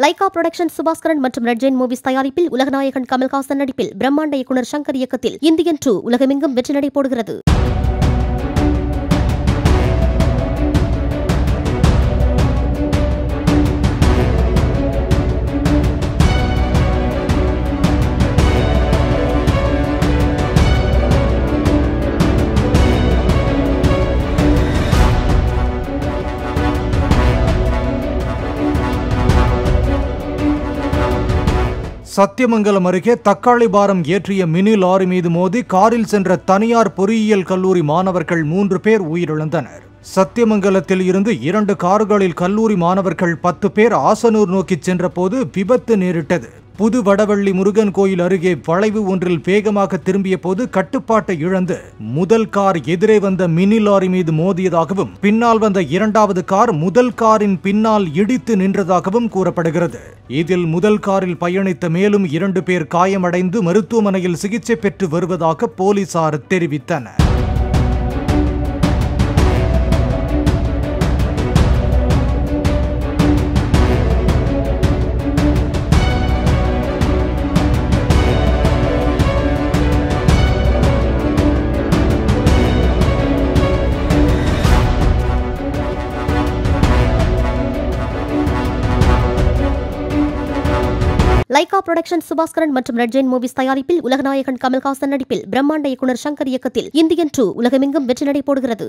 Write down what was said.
Lyca production Subaskaran மற்றும் red Jain movies தயாரிப்பில் உலகநாயகன் கமல்ஹாசன் நடிப்பில் பிரம்மாண்ட இயக்குனர் சங்கர் இயக்கத்தில் இந்தியன் 2 உலகமெங்கும் வெற்றி நடை போடுகிறது. சத்தியமங்கலம் அருகே தக்காளி பாரம் ஏற்றிய மினி லாரி மீது மோதி காரில் சென்ற தனியார் பொறியியல் கல்லூரி மாணவர்கள் 3 பேர் உயிரிழந்தனர். சத்தியமங்கலத்தில் இருந்து 2 கார்களில் கல்லூரி மாணவர்கள் 10 பேர் ஆசனூர் நோக்கி சென்றபோது விபத்து நேரிட்டது. புது வடவள்ளி முருகன் கோயில் அருகே வளைவு ஒன்றில் வேகமாக திரும்பிய போது கட்டுப்பாட்டை இழந்து முதல் கார் எதிரே வந்த மினி லாரி மீது மோதியதாகவும் பின்னால் வந்த 2வது கார் முதல் காரின் பின்னால் இடித்து நின்றதாகவும் கூறப்படுகிறது. இதில் முதல் காரில் பயணித்த மேலும் 2 பேர் காயமடைந்து மருத்துவமனையில் சிகிச்சை பெற்று வருவதாக போலீசார் தெரிவித்தனர். லைகா புரொடக்ஷன் சுபாஸ்கரன் மற்றும் ரெட் ஜெயின் மூவிஸ் தயாரிப்பில் உலகநாயகன் கமல்ஹாசன் நடிப்பில் பிரம்மாண்ட இயக்குனர் சங்கர் இயக்கத்தில் இந்தியன் 2 உலகமெங்கும் வெற்றி நடை போடுகிறது.